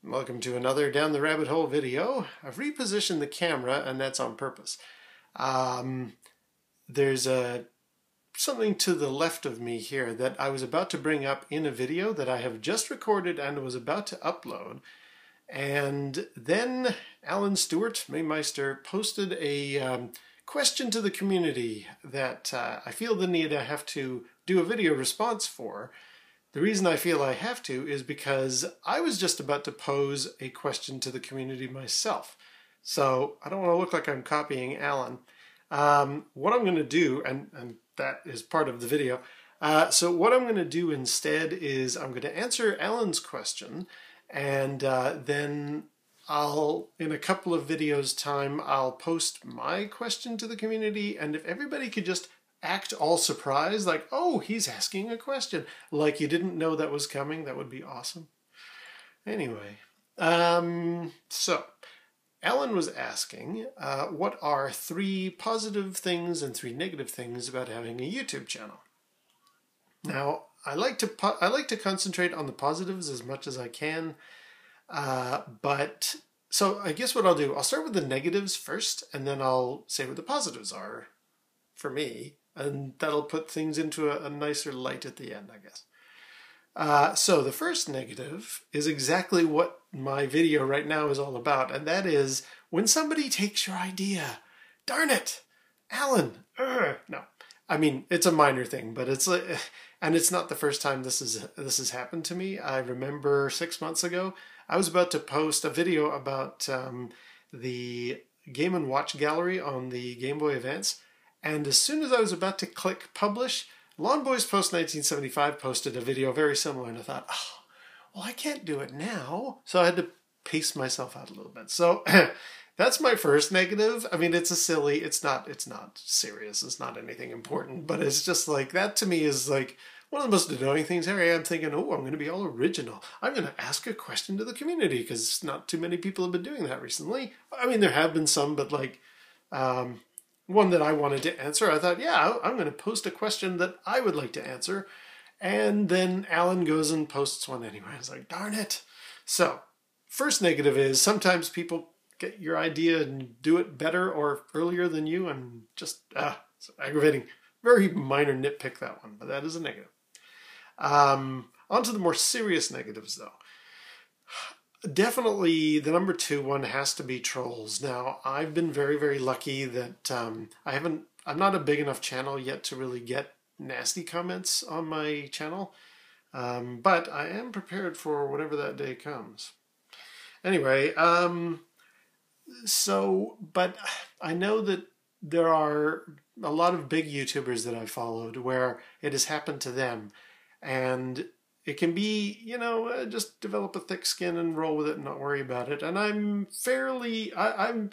Welcome to another Down the Rabbit Hole video. I've repositioned the camera, and that's on purpose. There's something to the left of me here that I was about to bring up in a video that I have just recorded and was about to upload. And then Alan Stewart, Maymeister, posted a question to the community that I feel the need I have to do a video response for. The reason I feel I have to is because I was just about to pose a question to the community myself. So I don't want to look like I'm copying Alan. What I'm going to do, and that is part of the video, so what I'm going to do instead is I'm going to answer Alan's question, and then I'll, in a couple of videos time, I'll post my question to the community, and if everybody could just act all surprised, like, oh, he's asking a question, like you didn't know that was coming, that would be awesome. Anyway, so Alan was asking, what are 3 positive things and 3 negative things about having a YouTube channel? Now, I like to concentrate on the positives as much as I can, but so I guess what I'll do, I'll start with the negatives first, and then I'll say what the positives are for me. And that'll put things into a nicer light at the end, I guess. So the first negative is exactly what my video right now is all about. And that is when somebody takes your idea. Darn it, Alan. No, I mean, it's a minor thing, but it's and it's not the first time this has happened to me. I remember 6 months ago, I was about to post a video about the Game & Watch gallery on the Game Boy Advance. And as soon as I was about to click publish, Lawn Boys Post 1975 posted a video very similar, and I thought, oh, well, I can't do it now. So I had to pace myself out a little bit. So that's my first negative. I mean, it's not serious. It's not anything important, but it's just like, that to me is like one of the most annoying things. Here I am thinking, oh, I'm going to be all original. I'm going to ask a question to the community because not too many people have been doing that recently. I mean, there have been some, but like, one that I wanted to answer. I thought, yeah, I'm going to post a question that I would like to answer. And then Alan goes and posts one anyway. I was like, darn it. So, first negative is sometimes people get your idea and do it better or earlier than you, and just, it's aggravating. Very minor nitpick, that one, but that is a negative. On to the more serious negatives, though. Definitely the number 2 one has to be trolls. Now, I've been very, very lucky that I'm not a big enough channel yet to really get nasty comments on my channel, but I am prepared for whatever that day comes. Anyway, but I know that there are a lot of big YouTubers that I've followed where it has happened to them, and it can be, just develop a thick skin and roll with it and not worry about it. And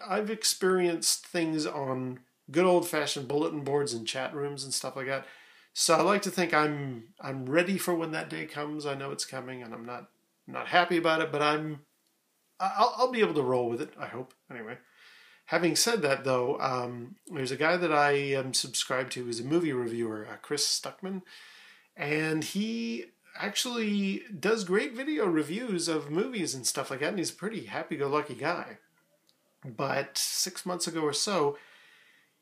I've experienced things on good old-fashioned bulletin boards and chat rooms and stuff like that. So I like to think I'm ready for when that day comes. I know it's coming, and I'm not happy about it, but I'll be able to roll with it, I hope. Anyway, having said that, though, there's a guy that I am subscribed to who's a movie reviewer, Chris Stuckmann, and he actually does great video reviews of movies and stuff like that, and he's a pretty happy-go-lucky guy. But 6 months ago or so,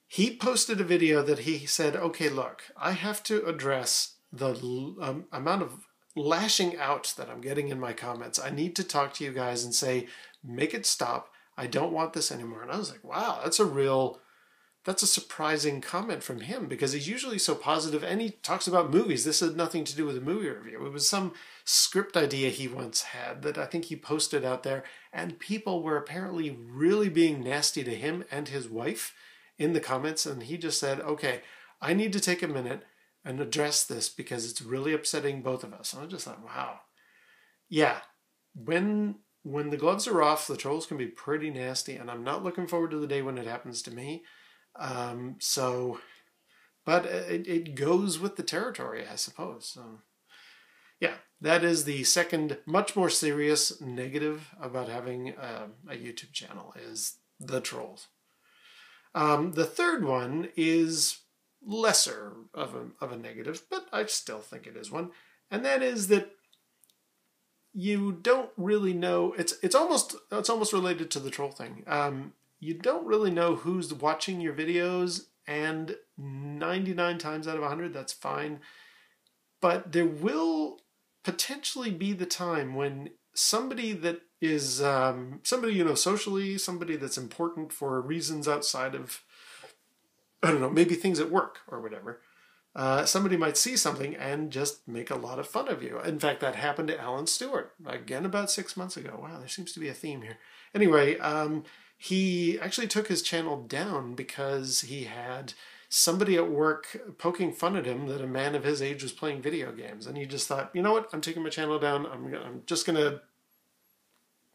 he posted a video that he said, okay, look, I have to address the amount of lashing out that I'm getting in my comments. I need to talk to you guys and say, make it stop. I don't want this anymore. And I was like, wow, that's a surprising comment from him, because he's usually so positive, and he talks about movies. This had nothing to do with a movie review. It was some script idea he once had that I think he posted out there, and people were apparently really being nasty to him and his wife in the comments, and he just said, okay, I need to take a minute and address this because it's really upsetting both of us. And I just thought, wow. Yeah, when the gloves are off, the trolls can be pretty nasty, and I'm not looking forward to the day when it happens to me. But it goes with the territory, I suppose. So, yeah, that is the second, much more serious negative about having a YouTube channel, is the trolls. The third one is lesser of a negative, but I still think it is one, and that is that you don't really know. It's almost related to the troll thing. You don't really know who's watching your videos, and 99 times out of 100, that's fine. But there will potentially be the time when somebody that is somebody you know socially, somebody that's important for reasons outside of, I don't know, maybe things at work or whatever. Somebody might see something and just make a lot of fun of you. In fact, that happened to Alan Stewart, again, about 6 months ago. Wow, there seems to be a theme here. Anyway, he actually took his channel down because he had somebody at work poking fun at him that a man of his age was playing video games. And he just thought, you know what, I'm taking my channel down. I'm just going to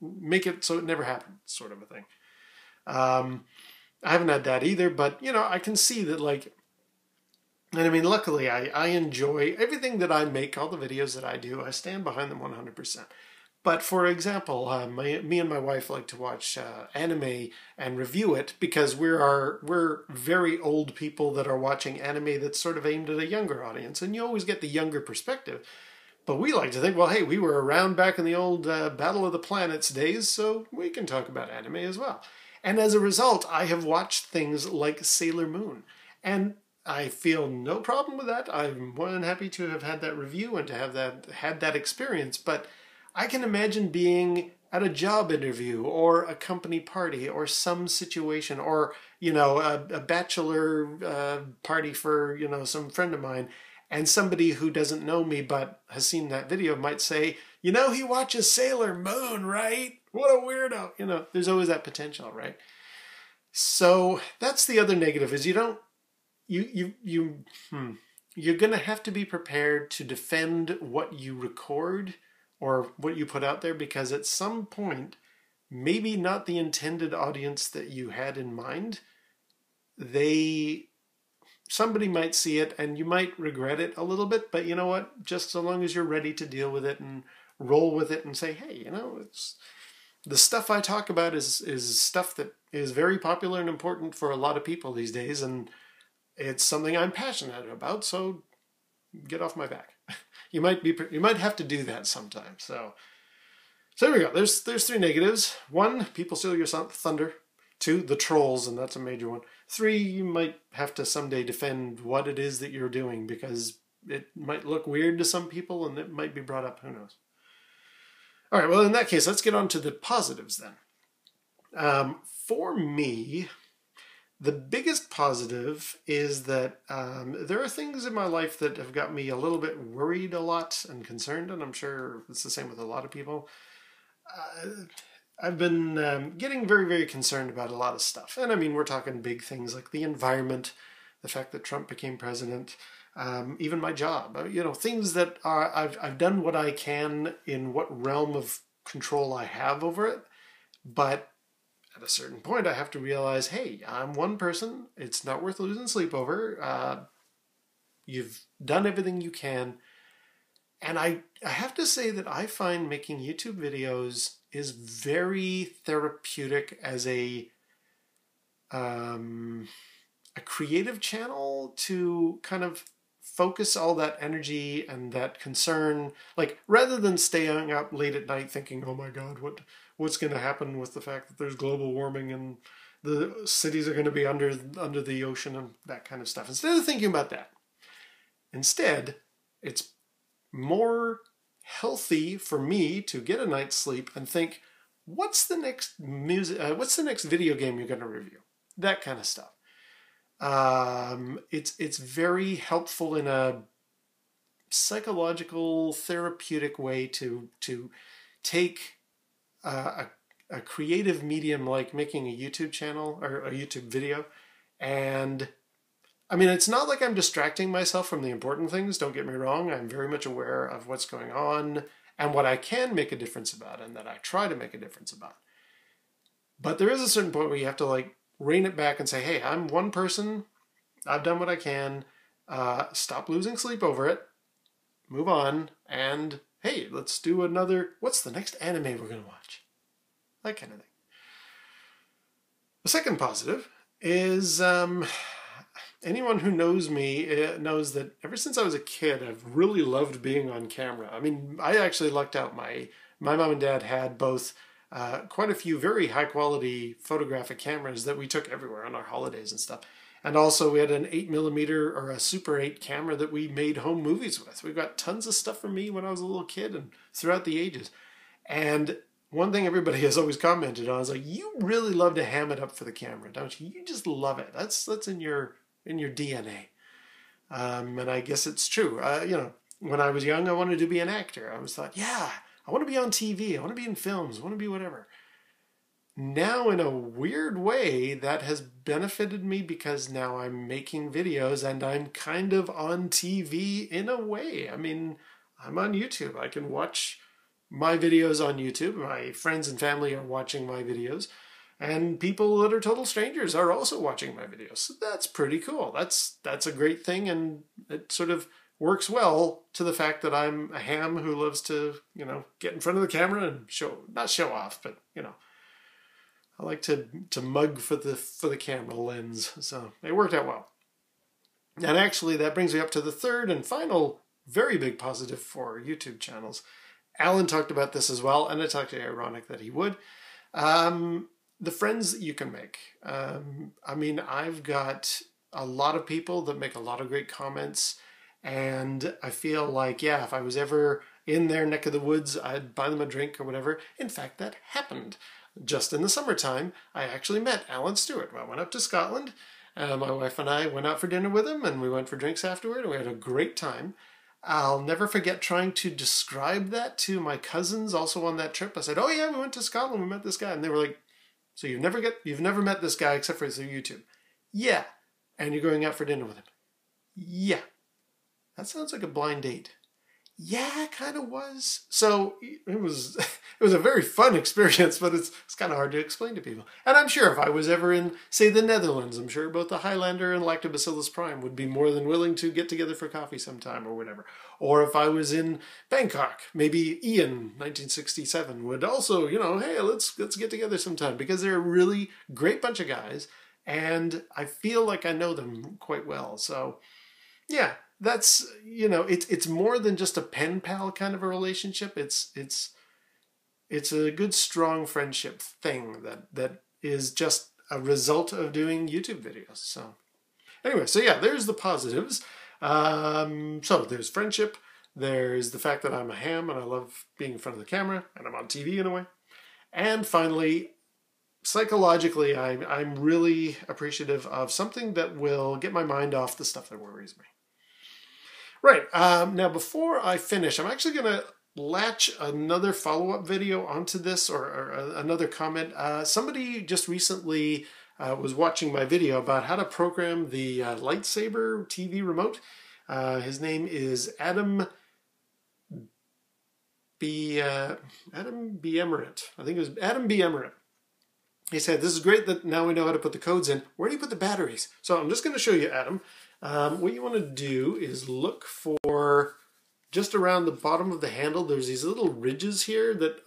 make it so it never happened, sort of a thing. I haven't had that either, but, you know, I can see that, like, and I mean, luckily, I enjoy everything that I make, all the videos that I do. I stand behind them 100%. But for example, me and my wife like to watch anime and review it because we're very old people that are watching anime that's sort of aimed at a younger audience. And you always get the younger perspective. But we like to think, well, hey, we were around back in the old Battle of the Planets days, so we can talk about anime as well. And as a result, I have watched things like Sailor Moon. And I feel no problem with that. I'm more than happy to have had that review and to have had that experience. But I can imagine being at a job interview or a company party or some situation, or, you know, a bachelor party for, you know, some friend of mine, and somebody who doesn't know me but has seen that video might say, you know, he watches Sailor Moon, right? What a weirdo. You know, there's always that potential, right? So that's the other negative, is you're going to have to be prepared to defend what you record or what you put out there, because at some point, maybe not the intended audience that you had in mind, somebody might see it and you might regret it a little bit, but you know what? Just so long as you're ready to deal with it and roll with it and say, hey, you know, it's the stuff I talk about is stuff that is very popular and important for a lot of people these days, and it's something I'm passionate about, so get off my back. You might have to do that sometime. So there we go. There's 3 negatives. 1, people steal your thunder. 2, the trolls, and that's a major one. 3, you might have to someday defend what it is that you're doing, because it might look weird to some people and it might be brought up. Who knows? All right, well, in that case, let's get on to the positives then. For me, the biggest positive is that there are things in my life that have got me a little bit worried a lot and concerned, and I'm sure it's the same with a lot of people. I've been getting very, very concerned about a lot of stuff. And I mean, we're talking big things like the environment, the fact that Trump became president, even my job. You know, things that I've done what I can in what realm of control I have over it, but at a certain point, I have to realize, hey, I'm one person. It's not worth losing sleep over. You've done everything you can. And I have to say that I find making YouTube videos is very therapeutic as a creative channel to kind of focus all that energy and that concern. Like, rather than staying up late at night thinking, oh my God, what's going to happen with the fact that there's global warming and the cities are going to be under the ocean and that kind of stuff. Instead of thinking about that, it's more healthy for me to get a night's sleep and think, what's the next video game you're going to review? That kind of stuff. It's very helpful in a psychological, therapeutic way to take a creative medium like making a YouTube channel or a YouTube video. And I mean, it's not like I'm distracting myself from the important things. Don't get me wrong. I'm very much aware of what's going on and what I can make a difference about and that I try to make a difference about. But there is a certain point where you have to like rein it back and say, hey, I'm one person. I've done what I can. Stop losing sleep over it. Move on. And hey, let's do another. What's the next anime we're going to watch? That kind of thing. The second positive is anyone who knows me knows that ever since I was a kid, I've really loved being on camera. I mean, I actually lucked out. My my mom and dad had both quite a few very high quality photographic cameras that we took everywhere on our holidays and stuff. And also we had an 8mm or a Super 8 camera that we made home movies with. We got tons of stuff from me when I was a little kid and throughout the ages. And one thing everybody has always commented on is like, you really love to ham it up for the camera, don't you? You just love it. That's in your DNA. And I guess it's true. You know, when I was young, I wanted to be an actor. I always thought, yeah, I want to be on TV. I want to be in films. I want to be whatever. Now, in a weird way, that has benefited me because now I'm making videos and I'm kind of on TV in a way. I mean, I'm on YouTube. I can watch my videos on YouTube. My friends and family are watching my videos. And people that are total strangers are also watching my videos. So that's pretty cool. That's a great thing, and it sort of works well to the fact that I'm a ham who loves to, you know, get in front of the camera and not show off, but, you know, I like to mug for the camera lens. So it worked out well. And actually that brings me up to the third and final very big positive for YouTube channels. Alan talked about this as well, and it's actually ironic that he would. The friends that you can make. I mean, I've got a lot of people that make a lot of great comments, and I feel like, yeah, if I was ever in their neck of the woods, I'd buy them a drink or whatever. In fact, that happened. Just in the summertime, I actually met Alan Stewart. I went up to Scotland. My wife and I went out for dinner with him, and we went for drinks afterward, and we had a great time. I'll never forget trying to describe that to my cousins also on that trip. I said, oh yeah, we went to Scotland, we met this guy. And they were like, so you've never met this guy except for through YouTube? Yeah. And you're going out for dinner with him? Yeah. That sounds like a blind date. Yeah, it kind of was. So it was a very fun experience, but it's kind of hard to explain to people. And I'm sure if I was ever in, say, the Netherlands, I'm sure both the Highlander and Lactobacillus prime would be more than willing to get together for coffee sometime or whatever. Or if I was in Bangkok, maybe Ian, 1967, would also, you know, hey, let's get together sometime, because they're a really great bunch of guys, and I feel like I know them quite well. So, yeah. That's, you know, it's more than just a pen pal kind of a relationship. It's a good, strong friendship thing that is just a result of doing YouTube videos. So anyway, so yeah, there's the positives. So there's friendship. There's the fact that I'm a ham and I love being in front of the camera and I'm on TV in a way. And finally, psychologically, I'm really appreciative of something that will get my mind off the stuff that worries me. Right, now before I finish, I'm actually going to latch another follow-up video onto this, or another comment. Somebody just recently was watching my video about how to program the Lightsaber TV remote. His name is Adam B. Emirate. I think it was Adam B. Emirate. He said, this is great that now we know how to put the codes in. Where do you put the batteries? So I'm just going to show you, Adam. What you want to do is look for just around the bottom of the handle. There's these little ridges here that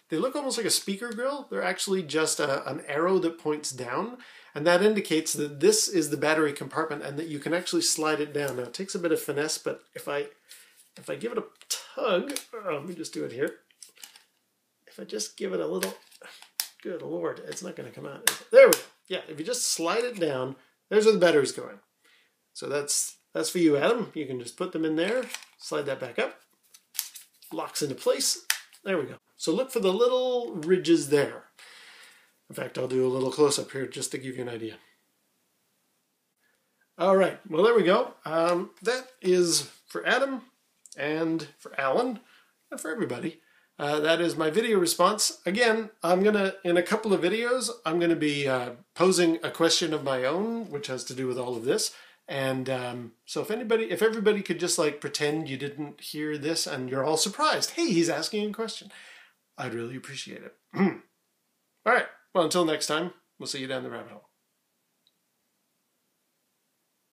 they look almost like a speaker grill. They're actually just an arrow that points down, and that indicates that this is the battery compartment and that you can actually slide it down. Now it takes a bit of finesse, but if I give it a tug, let me just do it here. If I just give it a little, good Lord, it's not going to come out. There we go. Yeah, if you just slide it down, there's where the battery's going. So that's for you, Adam. You can just put them in there, slide that back up, locks into place. There we go. So look for the little ridges there. In fact, I'll do a little close-up here just to give you an idea. All right, well, there we go. That is for Adam and for Alan and for everybody. That is my video response. Again, in a couple of videos, I'm gonna be posing a question of my own, which has to do with all of this. And so if everybody could just like pretend you didn't hear this and you're all surprised, hey, he's asking a question, I'd really appreciate it. All right, well, until next time, we'll see you down the rabbit hole.